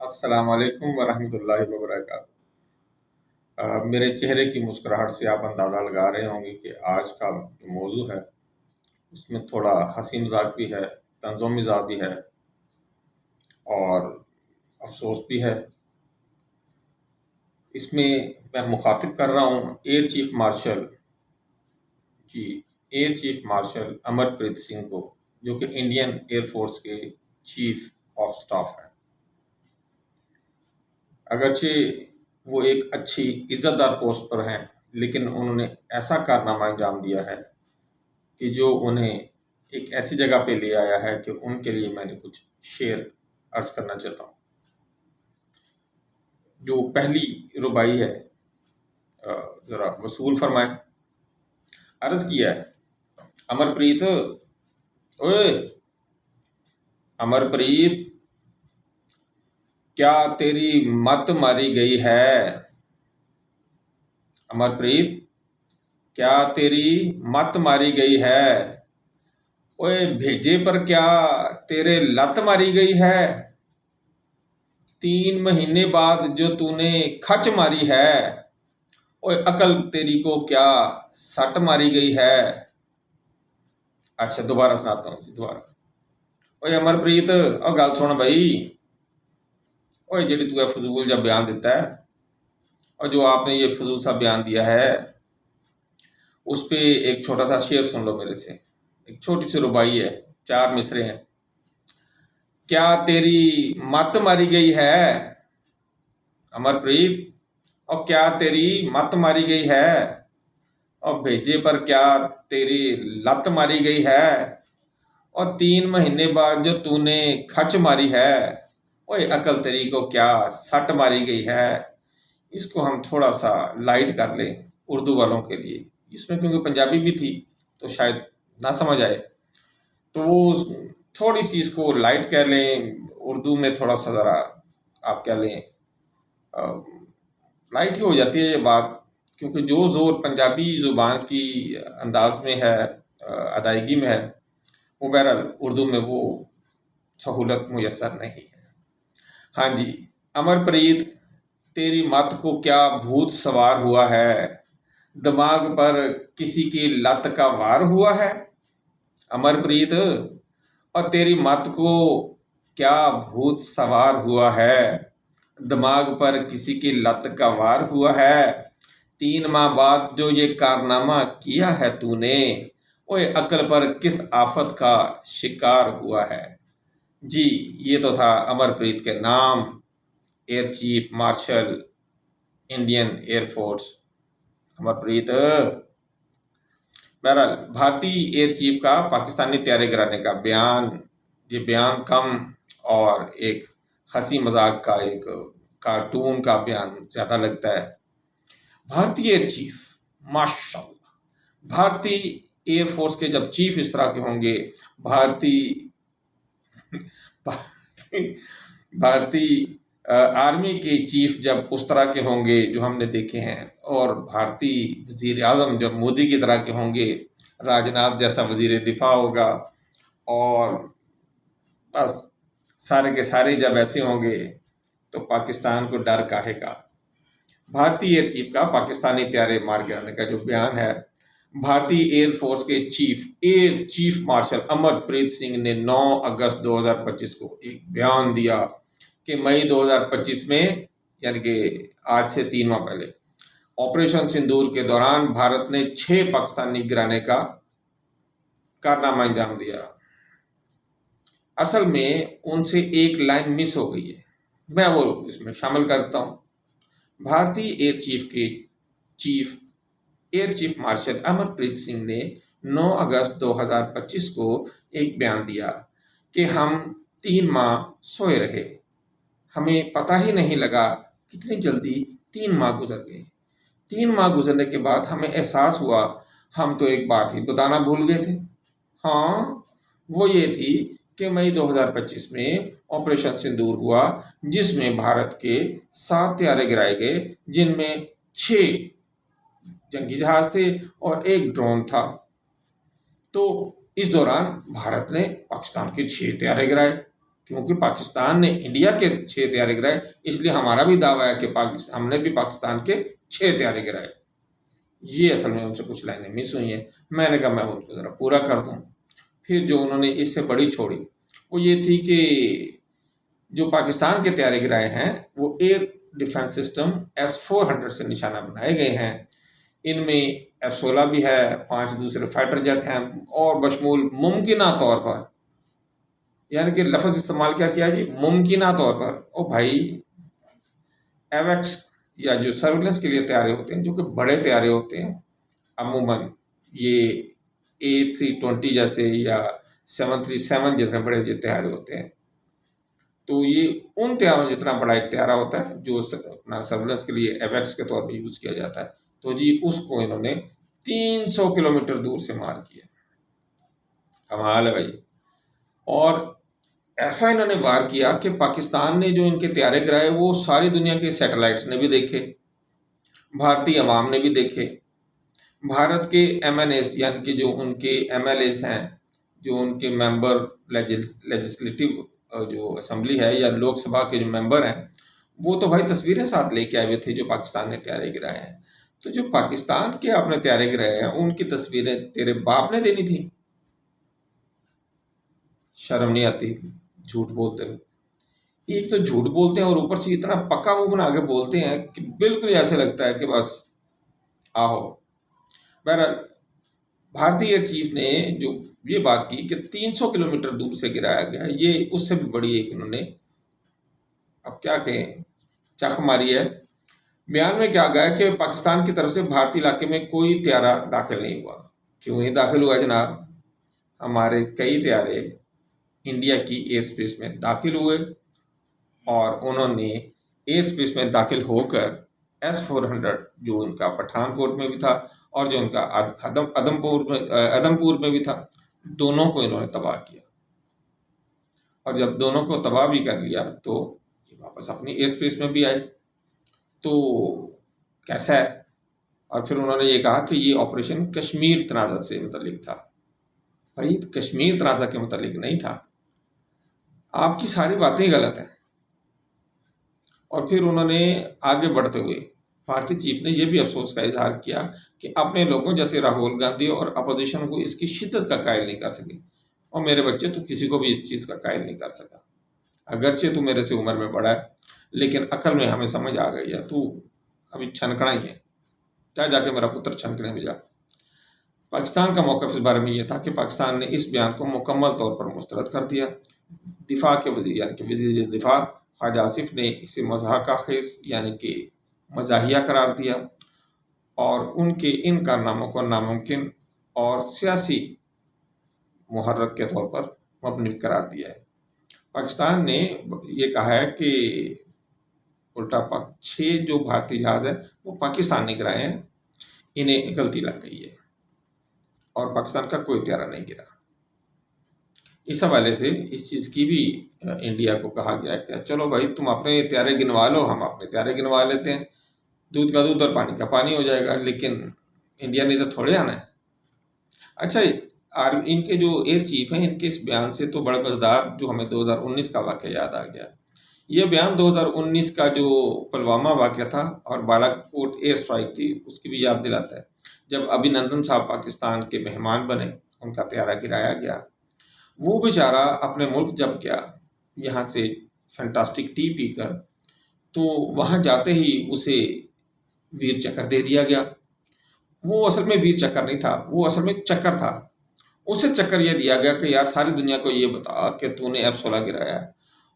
السلام علیکم ورحمۃ اللہ وبرکاتہ۔ میرے چہرے کی مسکراہٹ سے آپ اندازہ لگا رہے ہوں گے کہ آج کا جو موضوع ہے اس میں تھوڑا ہنسی مذاق بھی ہے، طنز و مزاح بھی ہے اور افسوس بھی ہے۔ اس میں مخاطب کر رہا ہوں ایئر چیف مارشل جی ایئر چیف مارشل امر پریت سنگھ کو، جو کہ انڈین ایئر فورس کے چیف آف سٹاف ہیں۔ اگرچہ وہ ایک اچھی عزت دار پوسٹ پر ہیں، لیکن انہوں نے ایسا کارنامہ انجام دیا ہے کہ جو انہیں ایک ایسی جگہ پہ لے آیا ہے کہ ان کے لیے میں نے کچھ شعر عرض کرنا چاہتا ہوں۔ جو پہلی ربائی ہے ذرا وصول فرمائیں۔ عرض کیا ہے، امر پریت، اوئے امر پریت، کیا تیری مت ماری گئی ہے؟ امر پریت، کیا تیری مت ماری گئی ہے؟ اوئے بھیجے پر کیا تیرے لت ماری گئی ہے؟ 3 مہینے بعد جو تو نے کھچ ماری ہے، اوئے عقل تیری کو کیا سٹ ماری گئی ہے؟ اچھا دوبارہ سناتا ہوں دوبارہ۔ اوئے امر پریت، او گل سن بھائی، اوئے جڑی تو فضول جب بیان دیتا ہے، اور جو آپ نے یہ فضول سا بیان دیا ہے اس پہ ایک چھوٹا سا شعر سن لو میرے سے۔ ایک چھوٹی سی ربائی ہے، 4 مصرے ہیں۔ کیا تیری مت ماری گئی ہے امر پریت، اور کیا تیری مت ماری گئی ہے، اور بھیجے پر کیا تیری لت ماری گئی ہے، اور 3 مہینے بعد جو تو نے کھچ ماری ہے، اوئے عقل تیری کو کیا سٹ ماری گئی ہے۔ اس کو ہم تھوڑا سا لائٹ کر لیں اردو والوں کے لیے، اس میں کیونکہ پنجابی بھی تھی تو شاید نہ سمجھ آئے، تو وہ تھوڑی سی اس کو لائٹ کہہ لیں، اردو میں تھوڑا سا ذرا آپ کہہ لیں لائٹ ہی ہو جاتی ہے یہ بات، کیونکہ جو زور پنجابی زبان کی انداز میں ہے، ادائیگی میں ہے، وہ بہرحال اردو میں وہ سہولت میسر نہیں ہے۔ ہاں جی، امر پریت، تیری مت کو کیا بھوت سوار ہوا ہے؟ دماغ پر کسی کی لت کا وار ہوا ہے؟ امر پریت، اور تیری مت کو کیا بھوت سوار ہوا ہے؟ دماغ پر کسی کی لت کا وار ہوا ہے؟ 3 ماہ بعد جو یہ کارنامہ کیا ہے تو نے، اوئے عقل پر کس آفت کا شکار ہوا ہے؟ جی یہ تو تھا امر پریت کے نام، air chief marshal Indian air force Amar Preet. بہرحال بھارتی ایئر چیف کا پاکستانی طیارے گرانے کا بیان، یہ بیان کم اور ایک ہنسی مذاق کا، ایک کارٹون کا بیان زیادہ لگتا ہے۔ بھارتی ایئر چیف، ماشاءاللہ، بھارتی ایئر فورس کے جب چیف اس طرح کے ہوں گے، بھارتی آرمی کے چیف جب اس طرح کے ہوں گے جو ہم نے دیکھے ہیں، اور بھارتی وزیر اعظم جب مودی کی طرح کے ہوں گے، راجناتھ جیسا وزیر دفاع ہوگا، اور بس سارے کے سارے جب ایسے ہوں گے تو پاکستان کو ڈر کاہے کا۔ بھارتی ایئر چیف کا پاکستانی طیارے مار گرانے کا جو بیان ہے، بھارتی ایئر فورس کے ایئر چیف مارشل امر پریت سنگھ نے 9 اگست 2025 کو ایک بیان دیا کہ مئی 2025 میں، یعنی کہ آج سے 3 ماہ پہلے، آپریشن سندور کے دوران بھارت نے 6 پاکستانی گرانے کا کارنامہ انجام دیا۔ اصل میں ان سے ایک لائن مس ہو گئی ہے، میں وہ اس میں شامل کرتا ہوں۔ بھارتی ایئر چیف مارشل امر پریت سنگھ نے 9 اگست 2025 کو ایک بیان دیا کہ ہم 3 ماہ سوئے رہے، ہمیں پتہ ہی نہیں لگا کتنی جلدی 3 ماہ گزر گئے۔ 3 ماہ گزرنے کے بعد ہمیں احساس ہوا ہم تو ایک بات ہی بتانا بھول گئے تھے۔ ہاں، وہ یہ تھی کہ مئی 2025 میں آپریشن سندور ہوا، جس میں بھارت کے 7 طیارے گرائے گئے، جن میں 6 جنگی جہاز تھے اور 1 ڈرون تھا۔ تو اس دوران بھارت نے پاکستان کے 6 طیارے گرائے، کیونکہ پاکستان نے انڈیا کے 6 طیارے گرائے، اس لیے ہمارا بھی دعویٰ ہے کہ ہم نے بھی پاکستان کے 6 طیارے گرائے۔ یہ اصل میں ان سے کچھ لائنیں مس ہوئی ہیں، میں نے کہا میں ان کو ذرا پورا کر دوں۔ پھر جو انہوں نے اس سے بڑی چھوڑی وہ یہ تھی کہ جو پاکستان کے طیارے گرائے ہیں وہ ایئر ڈیفنس سسٹم S-400 سے نشانہ بنائے گئے ہیں۔ ان میں F-16 بھی ہے، 5 دوسرے فائٹر جیٹ ہیں، اور بشمول ممکنہ طور پر، یعنی کہ لفظ استعمال کیا کیا جی، ممکنہ طور پر، او بھائی ایویکس یا جو سرویلنس کے لیے طیارے ہوتے ہیں جو کہ بڑے طیارے ہوتے ہیں، عموماً یہ A320 جیسے یا 737 جتنے بڑے جو طیارے ہوتے ہیں، تو یہ ان طیاروں جتنا بڑا ایک طیارہ ہوتا ہے جو اپنا سرویلنس کے لیے ایویکس کے طور پہ یوز کیا جاتا ہے، تو جی اس کو انہوں نے 300 کلومیٹر دور سے مار کیا۔ کمال ہے بھائی۔ اور ایسا انہوں نے وار کیا کہ پاکستان نے جو ان کے طیارے گرائے وہ ساری دنیا کے سیٹلائٹس نے بھی دیکھے، بھارتی عوام نے بھی دیکھے، بھارت کے MNAs یعنی کہ جو ان کے MLAs ہیں، جو ان کے ممبر لیجسلیٹو جو اسمبلی ہے یا لوک سبھا کے جو ممبر ہیں، وہ تو بھائی تصویریں ساتھ لے کے آئے ہوئے تھے جو پاکستان نے طیارے گرائے ہیں۔ تو جو پاکستان کے آپ نے طیارے گرائے ہیں ان کی تصویریں تیرے باپ نے دینی تھی؟ شرم نہیں آتی جھوٹ بولتے ہوئے؟ ایک تو جھوٹ بولتے ہیں اور اوپر سے اتنا پکا منہ بنا کے بولتے ہیں کہ بالکل ایسے لگتا ہے کہ بس آہو۔ بہرحال بھارتی ایئر چیف نے جو یہ بات کی کہ 300 کلومیٹر دور سے گرایا گیا، یہ اس سے بھی بڑی ایک انہوں نے اب کیا کہیں چخ ماری ہے۔ بیان میں کیا گیا کہ پاکستان کی طرف سے بھارتی علاقے میں کوئی طیارہ داخل نہیں ہوا۔ کیوں نہیں داخل ہوا جناب؟ ہمارے کئی طیارے انڈیا کی ایئر سپیس میں داخل ہوئے اور انہوں نے ایئر سپیس میں داخل ہو کر S-400 جو ان کا پٹھان کوٹ میں بھی تھا اور جو ان کا ادم پور میں بھی تھا، دونوں کو انہوں نے تباہ کیا۔ اور جب دونوں کو تباہ بھی کر لیا تو یہ واپس اپنی ایئر سپیس میں بھی آئے، تو کیسا ہے؟ اور پھر انہوں نے یہ کہا کہ یہ آپریشن کشمیر تنازع سے متعلق تھا۔ بھائی کشمیر تنازع کے متعلق نہیں تھا، آپ کی ساری باتیں غلط ہیں۔ اور پھر انہوں نے آگے بڑھتے ہوئے بھارتی چیف نے یہ بھی افسوس کا اظہار کیا کہ اپنے لوگوں جیسے راہل گاندھی اور اپوزیشن کو اس کی شدت کا قائل نہیں کر سکے، اور میرے بچے تو کسی کو بھی اس چیز کا قائل نہیں کر سکا، اگرچہ تو میرے سے عمر میں بڑا ہے لیکن عقل میں ہمیں سمجھ آ گئی ہے، تو ابھی چھنکنا ہی ہے، کیا جا کے میرا پتر چھنکنے میں جا۔ پاکستان کا موقف اس بارے میں یہ تھا کہ پاکستان نے اس بیان کو مکمل طور پر مسترد کر دیا۔ دفاع کے وزیر یعنی کہ وزیر دفاع خواجہ آصف نے اسے مضحکہ خیز یعنی کہ مزاحیہ قرار دیا اور ان کے ان کارناموں کو ناممکن اور سیاسی محرک کے طور پر مبنی قرار دیا ہے۔ پاکستان نے یہ کہا ہے کہ الٹا 6 جو بھارتی جہاز ہیں وہ پاکستان نے گرائے ہیں، انہیں غلطی لگ گئی ہے اور پاکستان کا کوئی طیارہ نہیں گرا۔ اس حوالے سے اس چیز کی بھی انڈیا کو کہا گیا ہے کہ چلو بھائی تم اپنے طیارے گنوا لو، ہم اپنے طیارے گنوا لیتے ہیں، دودھ کا دودھ اور پانی کا پانی ہو جائے گا، لیکن انڈیا نے تو تھوڑے آنا ہے۔ اچھا، ان کے جو ایئر چیف ہیں ان کے اس بیان سے تو بڑا مزدار جو ہمیں 2019 کا واقعہ یاد آ گیا۔ یہ بیان 2019 کا جو پلوامہ واقعہ تھا اور بالا کوٹ ایئر اسٹرائک تھی اس کی بھی یاد دلاتا ہے، جب ابھینندن صاحب پاکستان کے مہمان بنے، ان کا طیارہ گرایا گیا۔ وہ بیچارہ اپنے ملک جب گیا یہاں سے فینٹاسٹک ٹی پی کر، تو وہاں جاتے ہی اسے ویر چکر دے دیا گیا۔ وہ اصل میں ویر چکر نہیں تھا، وہ اصل میں چکر تھا۔ اسے چکر یہ دیا گیا کہ یار ساری دنیا کو یہ بتا کہ تو نے F-16 گرایا ہے،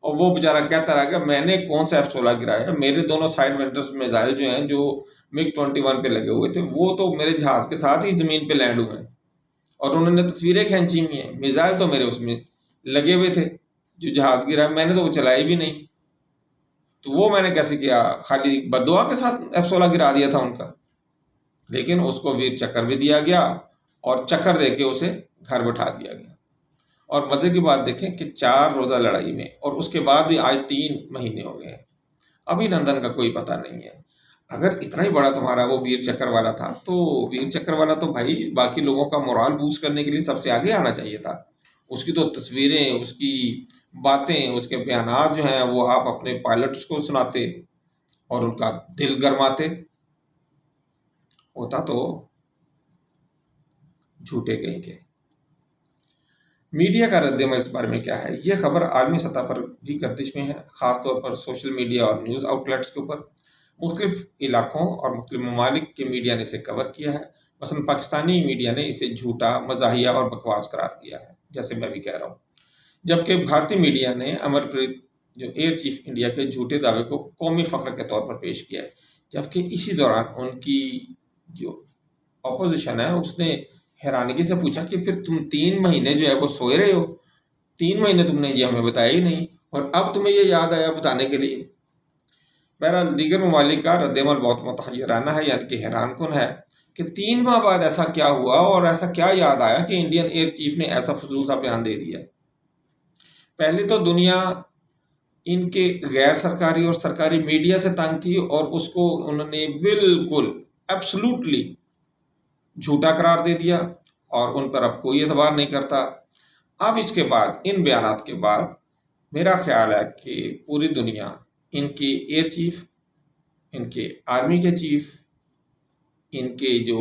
اور وہ بیچارہ کہتا رہا کہ میں نے کون سا F-16 گرایا ہے، میرے دونوں سائیڈ وینڈرز میزائل جو ہیں جو MiG-21 پہ لگے ہوئے تھے وہ تو میرے جہاز کے ساتھ ہی زمین پہ لینڈ ہوئے ہیں، اور انہوں نے تصویریں کھینچی ہوئی ہیں، میزائل تو میرے اس میں لگے ہوئے تھے جو جہاز گرا، میں نے تو وہ چلائی بھی نہیں، تو وہ میں نے کیسے کیا؟ خالی بد دعا کے ساتھ F-16 گرا دیا تھا ان کا۔ لیکن اس کو ویر چکر بھی دیا گیا اور چکر دے کے اسے گھر بٹھا دیا گیا۔ اور مزے کی بات دیکھیں کہ 4 روزہ لڑائی میں، اور اس کے بعد بھی آج 3 مہینے ہو گئے ہیں، ابھینندن کا کوئی پتہ نہیں ہے۔ اگر اتنا ہی بڑا تمہارا وہ ویر چکر والا تھا تو ویر چکر والا تو بھائی باقی لوگوں کا مورال بوسٹ کرنے کے لیے سب سے آگے آنا چاہیے تھا۔ اس کی تو تصویریں، اس کی باتیں، اس کے بیانات جو ہیں وہ آپ اپنے پائلٹس کو سناتے اور ان کا دل گرماتے، ہوتا تو جھوٹے کہیں کے۔ میڈیا کا رد عمل اس بارے میں کیا ہے؟ یہ خبر عالمی سطح پر بھی گردش میں ہے، خاص طور پر سوشل میڈیا اور نیوز آؤٹ لیٹس کے اوپر۔ مختلف علاقوں اور مختلف ممالک کے میڈیا نے اسے کور کیا ہے۔ مثلا پاکستانی میڈیا نے اسے جھوٹا، مزاحیہ اور بکواس قرار دیا ہے، جیسے میں بھی کہہ رہا ہوں، جبکہ بھارتی میڈیا نے امرپریت جو ایئر چیف انڈیا کے جھوٹے دعوے کو قومی فخر کے طور پر پیش کیا ہے، جبکہ اسی دوران ان کی جو اپوزیشن ہے اس نے حیرانگی سے پوچھا کہ پھر تم 3 مہینے جو ہے وہ سوئے رہے ہو، 3 مہینے تم نے یہ ہمیں بتایا ہی نہیں، اور اب تمہیں یہ یاد آیا بتانے کے لیے۔ بہرحال دیگر ممالک کا رد عمل بہت متحیرانہ ہے، یعنی کہ حیران کن ہے کہ 3 ماہ بعد ایسا کیا ہوا اور ایسا کیا یاد آیا کہ انڈین ایئر چیف نے ایسا فضول سا بیان دے دیا۔ پہلے تو دنیا ان کے غیر سرکاری اور سرکاری میڈیا سے تنگ تھی، اور اس کو انہوں نے بالکل ایبسلوٹلی جھوٹا قرار دے دیا اور ان پر اب کوئی اعتبار نہیں کرتا۔ اب اس کے بعد، ان بیانات کے بعد، میرا خیال ہے کہ پوری دنیا ان کے ایئر چیف، ان کے آرمی کے چیف، ان کے جو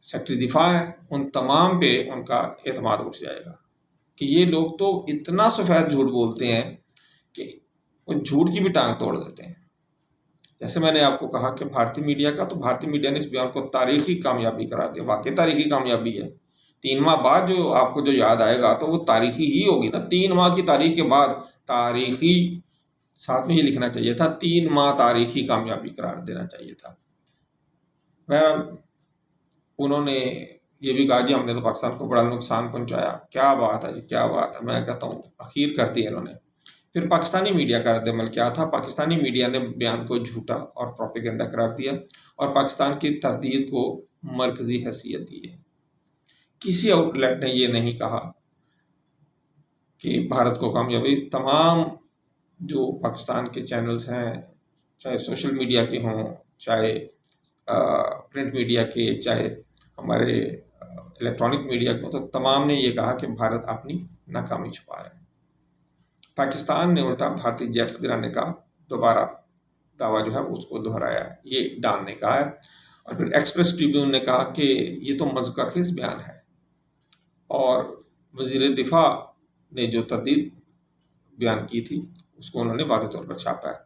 سیکٹری دفاع ہیں، ان تمام پہ ان کا اعتماد اٹھ جائے گا کہ یہ لوگ تو اتنا سفید جھوٹ بولتے ہیں کہ وہ جھوٹ کی بھی ٹانگ توڑ دیتے ہیں۔ جیسے میں نے آپ کو کہا کہ بھارتی میڈیا کا، تو بھارتی میڈیا نے اس بیان کو تاریخی کامیابی قرار دیا۔ واقعی تاریخی کامیابی ہے۔ 3 ماہ بعد جو آپ کو جو یاد آئے گا تو وہ تاریخی ہی ہوگی نا۔ 3 ماہ کی تاریخ کے بعد تاریخی، ساتھ میں یہ لکھنا چاہیے تھا 3 ماہ تاریخی کامیابی قرار دینا چاہیے تھا۔ بہرحال انہوں نے یہ بھی کہا جی ہم نے تو پاکستان کو بڑا نقصان پہنچایا۔ کیا بات ہے جی، کیا بات ہے! میں کہتا ہوں اخیر کر دی انہوں نے۔ پھر پاکستانی میڈیا کا رد عمل کیا تھا؟ پاکستانی میڈیا نے بیان کو جھوٹا اور پروپیگنڈا قرار دیا اور پاکستان کی تردید کو مرکزی حیثیت دی ہے۔ کسی آؤٹ لیٹ نے یہ نہیں کہا کہ بھارت کو کامیابی، تمام جو پاکستان کے چینلز ہیں، چاہے سوشل میڈیا کے ہوں، چاہے پرنٹ میڈیا کے، چاہے ہمارے الیکٹرانک میڈیا کے، تو تمام نے یہ کہا کہ بھارت اپنی ناکامی چھپا رہا ہے۔ پاکستان نے الٹا بھارتی جیٹس گرانے کا دوبارہ دعویٰ جو ہے اس کو دہرایا ہے، یہ ڈان نے کہا ہے۔ اور پھر ایکسپریس ٹریبیون نے کہا کہ یہ تو مذکور خیز بیان ہے، اور وزیر دفاع نے جو تردید بیان کی تھی اس کو انہوں نے واضح طور پر چھاپا ہے۔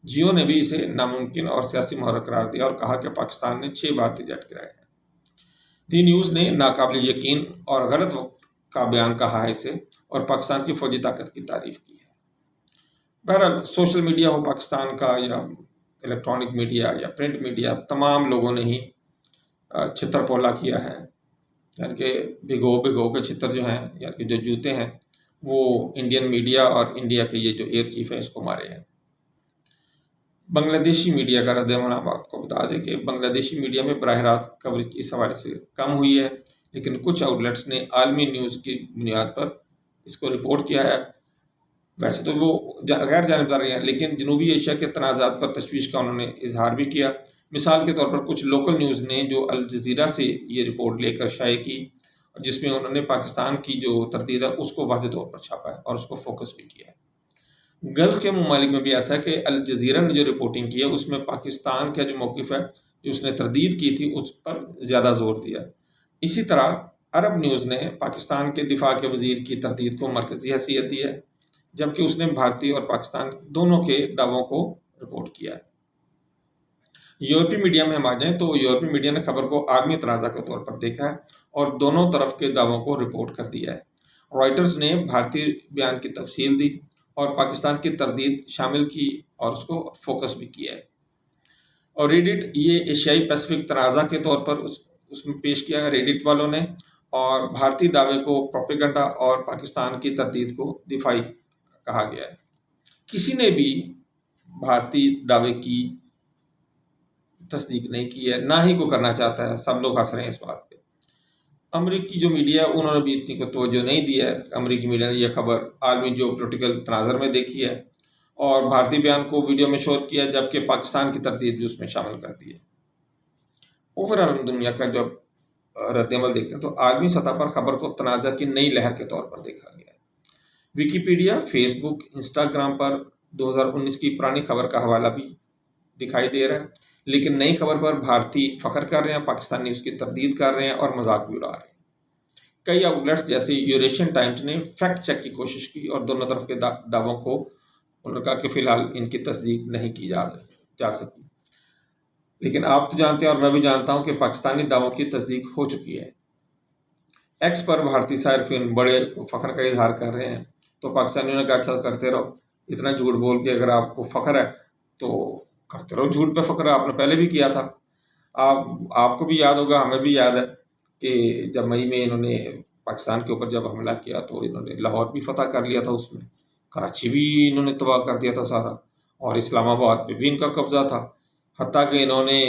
جیو نے بھی اسے ناممکن اور سیاسی محرک قرار دیا اور کہا کہ پاکستان نے 6 بھارتی جیٹ گرائے ہیں۔ دی نیوز نے ناقابل یقین اور غلط وقت کا بیان کہا ہے اسے، اور پاکستان کی فوجی طاقت کی تعریف کی ہے۔ بہرحال سوشل میڈیا ہو پاکستان کا، یا الیکٹرانک میڈیا یا پرنٹ میڈیا، تمام لوگوں نے ہی چھتر پولا کیا ہے، یعنی کہ بھگو کے چھتر جو ہیں، یعنی کہ جو جوتے ہیں، وہ انڈین میڈیا اور انڈیا کے یہ جو ایئر چیف ہے اس کو مارے ہیں۔ بنگلہ دیشی میڈیا کا رد عمل آپ کو بتا دیں کہ بنگلہ دیشی میڈیا میں براہ راست کوریج اس حوالے سے کم ہوئی ہے، لیکن کچھ آؤٹ لیٹس نے عالمی نیوز کی بنیاد پر اس کو رپورٹ کیا ہے۔ ویسے تو وہ غیر جانبدار ہیں، لیکن جنوبی ایشیا کے تنازعات پر تشویش کا انہوں نے اظہار بھی کیا۔ مثال کے طور پر کچھ لوکل نیوز نے جو الجزیرہ سے یہ رپورٹ لے کر شائع کی، جس میں انہوں نے پاکستان کی جو تردید ہے اس کو واضح طور پر چھاپا ہے اور اس کو فوکس بھی کیا ہے۔ گلف کے ممالک میں بھی ایسا ہے کہ الجزیرہ نے جو رپورٹنگ کی ہے اس میں پاکستان کا جو موقف ہے، جو اس نے تردید کی تھی، اس پر زیادہ زور دیا۔ اسی طرح عرب نیوز نے پاکستان کے دفاع کے وزیر کی تردید کو مرکزی حیثیت دی ہے، جبکہ اس نے بھارتی اور پاکستان دونوں کے دعووں کو رپورٹ کیا ہے۔ یورپی میڈیا میں ہم آ جائیں تو یورپی میڈیا نے خبر کو عالمی تنازع کے طور پر دیکھا ہے اور دونوں طرف کے دعووں کو رپورٹ کر دیا ہے۔ رائٹرز نے بھارتی بیان کی تفصیل دی اور پاکستان کی تردید شامل کی اور اس کو فوکس بھی کیا ہے۔ اور ریڈٹ یہ ایشیائی پیسفک تنازع کے طور پر اس میں پیش کیا ہے ریڈٹ والوں نے، اور بھارتی دعوے کو پروپیگنڈا اور پاکستان کی تردید کو دفاعی کہا گیا ہے۔ کسی نے بھی بھارتی دعوے کی تصدیق نہیں کی ہے، نہ ہی کو کرنا چاہتا ہے، سب لوگ ہنس رہے ہیں اس بات پہ۔ امریکی جو میڈیا ہے انہوں نے بھی اتنی کو توجہ نہیں دی ہے۔ امریکی میڈیا نے یہ خبر عالمی جو پولیٹیکل تناظر میں دیکھی ہے اور بھارتی بیان کو ویڈیو میں شور کیا، جبکہ پاکستان کی تردید بھی اس میں شامل کر دی ہے۔ اوورآل دنیا کا جو رد عمل دیکھتے ہیں تو عالمی سطح پر خبر کو تنازع کی نئی لہر کے طور پر دیکھا گیا ہے۔ ویکیپیڈیا، فیس بک، انسٹاگرام پر 2019 کی پرانی خبر کا حوالہ بھی دکھائی دے رہا ہے، لیکن نئی خبر پر بھارتی فخر کر رہے ہیں، پاکستانی اس کی تردید کر رہے ہیں اور مذاق بھی اڑا رہے ہیں۔ کئی آؤٹلیٹس جیسے یوریشین ٹائمز نے فیکٹ چیک کی کوشش کی اور دونوں طرف کے دعووں کو انہوں نے کہا کہ فی الحال ان کی تصدیق نہیں کی جا سکی، لیکن آپ تو جانتے ہیں اور میں بھی جانتا ہوں کہ پاکستانی دعووں کی تصدیق ہو چکی ہے۔ ایکس پر بھارتی صارفین بڑے فخر کا اظہار کر رہے ہیں، تو پاکستانیوں نے کہا اچھا کرتے رہو، اتنا جھوٹ بول کے اگر آپ کو فخر ہے تو کرتے رہو، جھوٹ پہ فخر آپ نے پہلے بھی کیا تھا۔ آپ کو بھی یاد ہوگا، ہمیں بھی یاد ہے کہ جب مئی میں انہوں نے پاکستان کے اوپر جب حملہ کیا تو انہوں نے لاہور بھی فتح کر لیا تھا، اس میں کراچی بھی انہوں نے تباہ کر دیا تھا سارا، اور اسلام آباد پہ بھی ان کا قبضہ تھا، حتیٰ کہ انہوں نے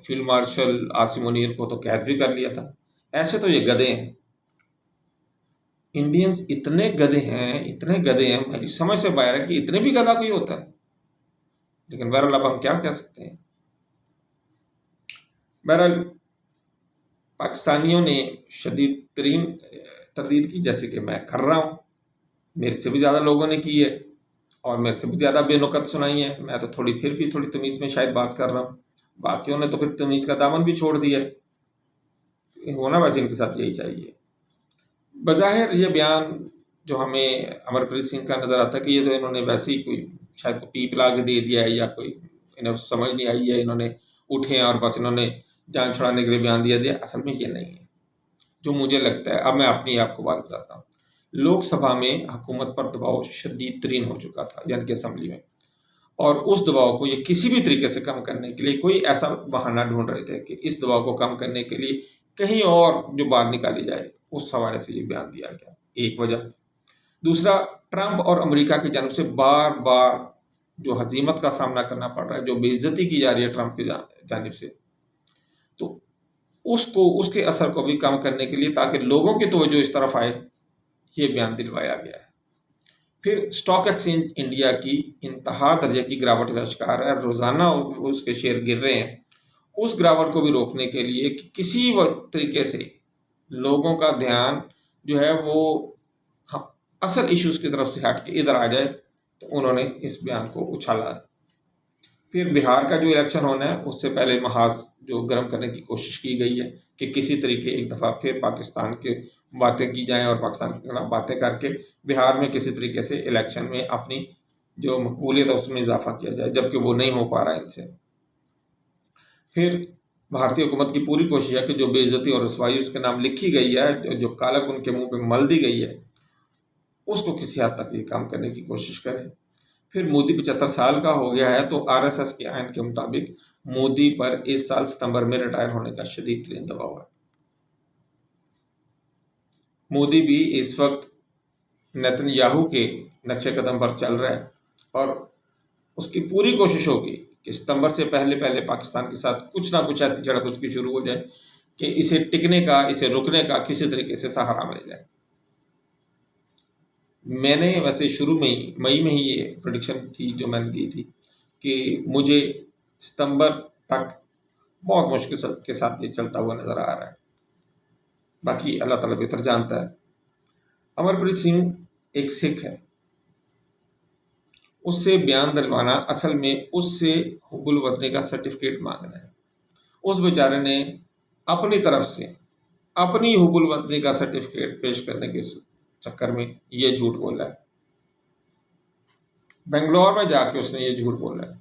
فیلڈ مارشل عاصم منیر کو تو قید بھی کر لیا تھا۔ ایسے تو یہ گدھے ہیں، انڈینز اتنے گدھے ہیں، میری سمجھ سے باہر ہے کہ اتنے بھی گدھا کوئی ہوتا ہے، لیکن بہرحال اب ہم کیا کہہ سکتے ہیں۔ بہرحال پاکستانیوں نے شدید ترین تردید کی، جیسے کہ میں کر رہا ہوں، میرے سے بھی زیادہ لوگوں نے کی ہے اور میرے سے بھی زیادہ بے نکت سنائی ہے، میں تو پھر بھی تھوڑی تمیز میں شاید بات کر رہا ہوں، باقیوں نے تو پھر تمیز کا دامن بھی چھوڑ دیا ہے، ہونا ویسے ان کے ساتھ یہی چاہیے۔ بظاہر یہ بیان جو ہمیں امرپریت سنگھ کا نظر آتا ہے کہ یہ تو انہوں نے ویسے ہی کوئی شاید پیپ لا کے دے دیا ہے، یا کوئی انہیں سمجھ نہیں آئی ہے، انہوں نے اٹھے ہیں اور بس انہوں نے جان چھڑانے کے لیے بیان دیا۔ اصل میں یہ نہیں ہے جو مجھے لگتا ہے۔ اب میں اپنی آپ کو بات بتاتا ہوں، لوک سبھا میں حکومت پر دباؤ شدید ترین ہو چکا تھا، یعنی کہ اسمبلی میں، اور اس دباؤ کو یہ کسی بھی طریقے سے کم کرنے کے لیے کوئی ایسا بہانہ ڈھونڈ رہے تھے کہ اس دباؤ کو کم کرنے کے لیے کہیں اور جو بات نکالی جائے، اس حوالے سے یہ بیان دیا گیا، ایک وجہ۔ دوسرا، ٹرمپ اور امریکہ کی جانب سے بار بار جو ہزیمت کا سامنا کرنا پڑ رہا ہے، جو بے عزتی کی جا رہی ہے ٹرمپ کی جانب سے، تو اس کے اثر کو بھی کم کرنے کے لیے تاکہ لوگوں کی توجہ اس طرف آئے، یہ بیان دلوایا گیا ہے۔ پھر اسٹاک ایکسچینج انڈیا کی انتہا درجے کی گراوٹ کا شکار ہے، روزانہ اس کے شیئر گر رہے ہیں۔ اس گراوٹ کو بھی روکنے کے لیے کہ کسی طریقے سے لوگوں کا دھیان جو ہے وہ اصل ایشوز کی طرف سے ہٹ کے ادھر آ جائے، تو انہوں نے اس بیان کو اچھالا۔ پھر بہار کا جو الیکشن ہونا ہے، اس سے پہلے محاذ جو گرم کرنے کی کوشش کی گئی ہے کہ کسی طریقے ایک دفعہ پھر پاکستان کے باتیں کی جائیں اور پاکستان کے خلاف باتیں کر کے بہار میں کسی طریقے سے الیکشن میں اپنی جو مقبولیت ہے اس میں اضافہ کیا جائے، جبکہ وہ نہیں ہو پا رہا ہے ان سے۔ پھر بھارتی حکومت کی پوری کوشش ہے کہ جو بے عزتی اور رسوائی اس کے نام لکھی گئی ہے، جو کالک ان کے منہ پہ مل دی گئی ہے، اس کو کسی حد تک یہ کام کرنے کی کوشش کرے۔ پھر مودی 75 سال کا ہو گیا ہے، تو آر ایس ایس کے آئین کے مطابق مودی پر اس سال ستمبر میں ریٹائر ہونے کا شدید ترین دباؤ ہے۔ مودی بھی اس وقت نیتن یاہو کے نقش قدم پر چل رہا ہے، اور اس کی پوری کوشش ہوگی کہ ستمبر سے پہلے پاکستان کے ساتھ کچھ نہ کچھ ایسی جھڑپ اس کی شروع ہو جائے کہ اسے ٹکنے کا، اسے رکنے کا کسی طریقے سے سہارا مل جائے۔ میں نے ویسے شروع میں ہی مئی میں ہی یہ پریڈکشن تھی جو میں نے دی تھی کہ مجھے ستمبر تک بہت مشکل کے ساتھ یہ چلتا ہوا نظر آ رہا ہے، باقی اللہ تعالیٰ بہتر جانتا ہے۔ امرپریت سنگھ ایک سکھ ہے، اس سے بیان دلوانا اصل میں اس سے حب الوطنی کا سرٹیفکیٹ مانگنا ہے۔ اس بیچارے نے اپنی طرف سے اپنی حب الوطنی کا سرٹیفکیٹ پیش کرنے کے چکر میں یہ جھوٹ بولا ہے۔ بنگلور میں جا کے اس نے یہ جھوٹ بولا ہے،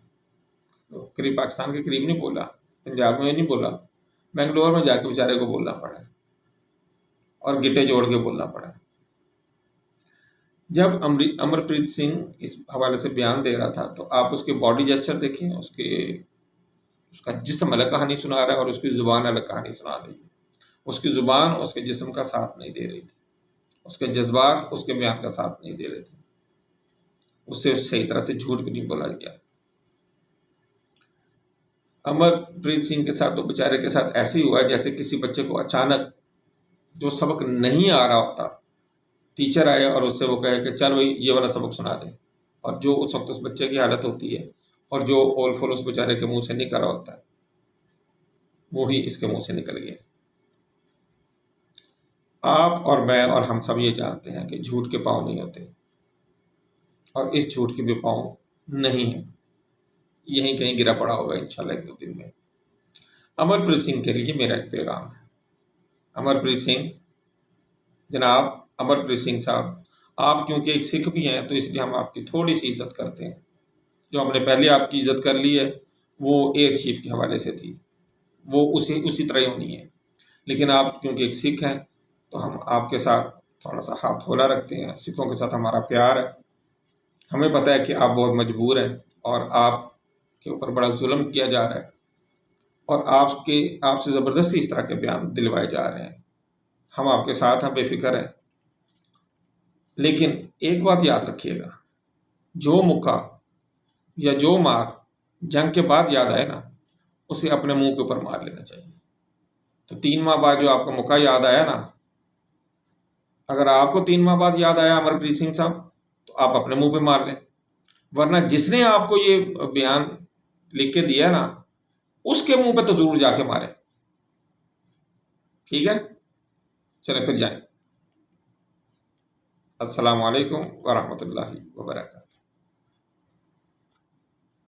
تو قریب پاکستان کے قریب نہیں بولا، پنجاب میں نہیں بولا، بنگلور میں جا کے بیچارے کو بولنا پڑا ہے اور گٹے جوڑ کے بولنا پڑا ہے۔ جب امرپریت سنگھ اس حوالے سے بیان دے رہا تھا تو آپ اس کے باڈی جیسچر دیکھیں، اس کا جسم الگ کہانی سنا رہا ہے اور اس کی زبان الگ کہانی سنا رہی ہے۔ اس کی زبان اس کے جسم کا ساتھ نہیں دے رہی تھی، اس کے جذبات اس کے بیان کا ساتھ نہیں دے رہے تھے، اس سے صحیح طرح سے جھوٹ بھی نہیں بولا گیا۔ امرپریت سنگھ کے ساتھ تو بیچارے کے ساتھ ایسے ہی ہوا ہے جیسے کسی بچے کو اچانک جو سبق نہیں آ رہا ہوتا، ٹیچر آئے اور اس سے وہ کہے کہ چل بھائی یہ والا سبق سنا دیں، اور جو اس وقت اس بچے کی حالت ہوتی ہے اور جو اول فول اس بیچارے کے منہ سے نکل رہا ہوتا ہے، وہی اس کے منہ سے نکل گیا۔ آپ اور میں اور ہم سب یہ جانتے ہیں کہ جھوٹ کے پاؤں نہیں ہوتے، اور اس جھوٹ کے بھی پاؤں نہیں ہیں، یہیں کہیں گرا پڑا ہوگا انشاءاللہ ایک دو دن میں۔ امر پریت سنگھ کے لیے میرا ایک پیغام ہے۔ امر پریت سنگھ جناب، امر پریت سنگھ صاحب، آپ کیونکہ ایک سکھ بھی ہیں تو اس لیے ہم آپ کی تھوڑی سی عزت کرتے ہیں۔ جو ہم نے پہلے آپ کی عزت کر لی ہے وہ ایئر چیف کے حوالے سے تھی، وہ اسی طرح ہی ہونی ہے، لیکن آپ کیونکہ ایک سکھ ہیں تو ہم آپ کے ساتھ تھوڑا سا ہاتھ ہولہ رکھتے ہیں، سکھوں کے ساتھ ہمارا پیار ہے۔ ہمیں پتہ ہے کہ آپ بہت مجبور ہیں اور آپ کے اوپر بڑا ظلم کیا جا رہا ہے، اور آپ سے زبردستی اس طرح کے بیان دلوائے جا رہے ہیں۔ ہم آپ کے ساتھ ہیں، بے فکر ہیں، لیکن ایک بات یاد رکھیے گا، جو مکہ یا جو مار جنگ کے بعد یاد آئے نا، اسے اپنے منہ کے اوپر مار لینا چاہیے۔ تو 3 ماہ بعد جو آپ کو مکہ یاد آیا نا، اگر آپ کو 3 ماہ بعد یاد آیا امر پریت سنگھ صاحب، تو آپ اپنے منہ پہ مار لیں، ورنہ جس نے آپ کو یہ بیان لکھ کے دیا نا، اس کے منہ پہ تو ضرور جا کے مارے۔ ٹھیک ہے، چلیں پھر جائیں۔ السلام علیکم ورحمۃ اللہ وبرکاتہ۔